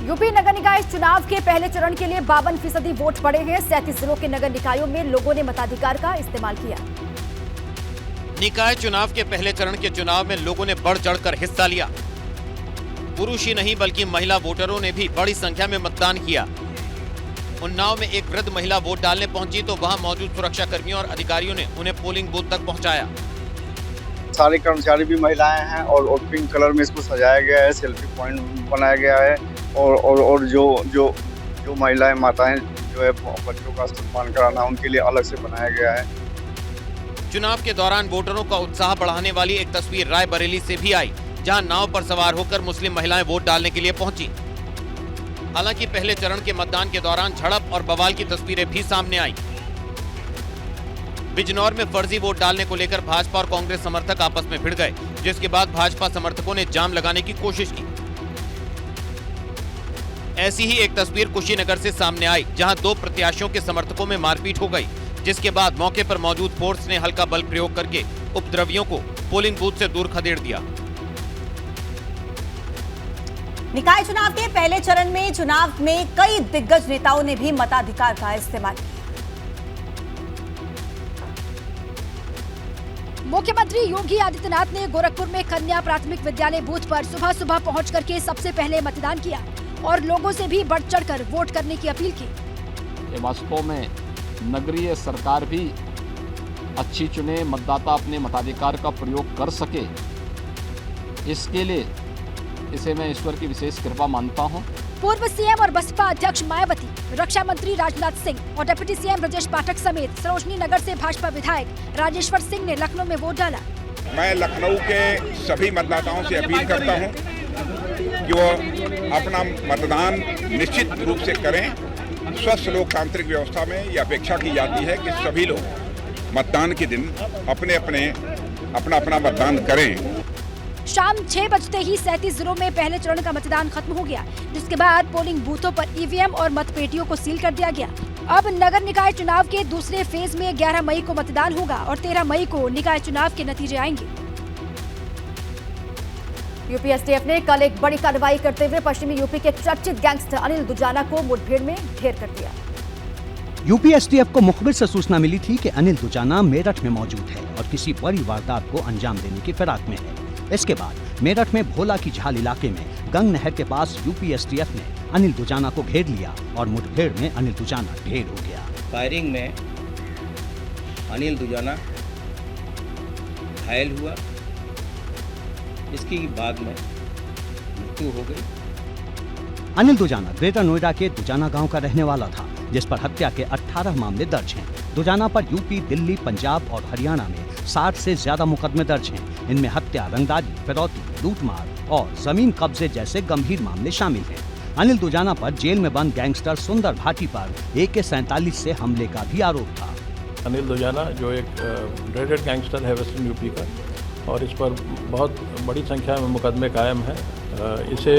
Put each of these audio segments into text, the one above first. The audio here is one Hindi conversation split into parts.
यूपी नगर निकाय चुनाव के पहले चरण के लिए 52% वोट पड़े हैं। 37 जिलों के नगर निकायों में लोगों ने मताधिकार का इस्तेमाल किया। निकाय चुनाव के पहले चरण के चुनाव में लोगों ने बढ़ चढ़कर हिस्सा लिया। पुरुष ही नहीं बल्कि महिला वोटरों ने भी बड़ी संख्या में मतदान किया। उन्नाव में एक वृद्ध महिला वोट डालने पहुंची तो वहां मौजूद सुरक्षा कर्मियों और अधिकारियों ने उन्हें पोलिंग बूथ तक पहुंचाया। सारे कर्मचारी भी महिलाएं हैं और पिंक कलर में इसको सजाया गया है, सेल्फी पॉइंट बनाया गया है और जो महिलाएं माताएं जो है बच्चों का सम्मान कराना उनके लिए अलग से बनाया गया है। चुनाव के दौरान वोटरों का उत्साह बढ़ाने वाली एक तस्वीर रायबरेली से भी आई, जहां नाव पर सवार होकर मुस्लिम महिलाएं वोट डालने के लिए पहुंची। हालांकि पहले चरण के मतदान के दौरान झड़प और बवाल की तस्वीरें भी सामने आई। बिजनौर में फर्जी वोट डालने को लेकर भाजपा और कांग्रेस समर्थक आपस में भिड़ गए, जिसके बाद भाजपा समर्थकों ने जाम लगाने की कोशिश की। ऐसी ही एक तस्वीर कुशीनगर से सामने आई, जहां 2 प्रत्याशियों के समर्थकों में मारपीट हो गई, जिसके बाद मौके पर मौजूद फोर्स ने हल्का बल प्रयोग करके उपद्रवियों को पोलिंग बूथ से दूर खदेड़ दिया। निकाय चुनाव के पहले चरण में चुनाव में कई दिग्गज नेताओं ने भी मताधिकार का इस्तेमाल किया। मुख्यमंत्री योगी आदित्यनाथ ने गोरखपुर में कन्या प्राथमिक विद्यालय बूथ पर सुबह सुबह पहुंच करके सबसे पहले मतदान किया और लोगों से भी बढ़ चढ़कर वोट करने की अपील की। वास्तव में नगरीय सरकार भी अच्छी चुने, मतदाता अपने मताधिकार का प्रयोग कर सके, इसके लिए इसे मैं ईश्वर की विशेष कृपा मानता हूं। पूर्व सीएम और बसपा अध्यक्ष मायावती, रक्षा मंत्री राजनाथ सिंह और डिप्टी सीएम ब्रजेश पाठक समेत सरोजनी नगर से भाजपा विधायक राजेश्वर सिंह ने लखनऊ में वोट डाला। मैं लखनऊ के सभी मतदाताओं से अपील करता हूं कि वो अपना मतदान निश्चित रूप से करें। स्वस्थ लोकतांत्रिक व्यवस्था में यह अपेक्षा की जाती है कि सभी लोग मतदान के दिन अपना मतदान करें। शाम 6 बजते ही 37 जिलों में पहले चरण का मतदान खत्म हो गया, जिसके बाद पोलिंग बूथों पर ईवीएम और मतपेटियों को सील कर दिया गया। अब नगर निकाय चुनाव के दूसरे फेज में 11 मई को मतदान होगा और 13 मई को निकाय चुनाव के नतीजे आएंगे। यूपी एसटीएफ ने कल एक बड़ी कार्रवाई करते हुए पश्चिमी यूपी के चर्चित गैंगस्टर अनिल दुजाना को मुठभेड़ में ढेर कर दिया। यूपी एसटीएफ को मुखबिर से सूचना मिली थी कि अनिल दुजाना मेरठ में मौजूद है और किसी बड़ी वारदात को अंजाम देने की फिराक में है। इसके बाद मेरठ में भोला की झाल इलाके में गंग नहर के पास यूपी एसटीएफ ने अनिल दुजाना को घेर लिया और मुठभेड़ में अनिल दुजाना ढेर हो गया। फायरिंग में अनिल दुजाना घायल हुआ, इसकी बाद में मृत्यु हो गई। अनिल दुजाना ग्रेटर नोएडा के दुजाना गांव का रहने वाला था, जिस पर हत्या के 18 मामले दर्ज हैं। दुजाना पर यूपी, दिल्ली, पंजाब और हरियाणा में 60 से ज्यादा मुकदमे दर्ज हैं। इनमें हत्या, रंगदारी, फिरौती, लूटमार और जमीन कब्जे जैसे गंभीर मामले शामिल हैं। अनिल दुजाना पर जेल में बंद गैंगस्टर सुंदर भाटी पर AK-47 से हमले का भी आरोप था। अनिल दुजाना जो एक ड्रेडेड गैंगस्टर है वेस्टर्न यूपी का, और इस पर बहुत बड़ी संख्या में मुकदमे कायम हैं। इसे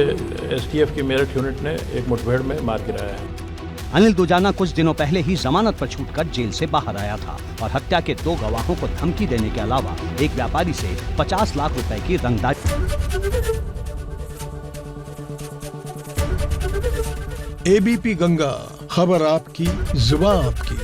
एसटीएफ की मेरठ यूनिट ने एक मुठभेड़ में मार गिराया है। अनिल दुजाना कुछ दिनों पहले ही जमानत पर छूटकर जेल से बाहर आया था और हत्या के 2 गवाहों को धमकी देने के अलावा एक व्यापारी से 50 लाख रुपए की रंगदारी। ABP गंगा, खबर आपकी, जुबान आपकी।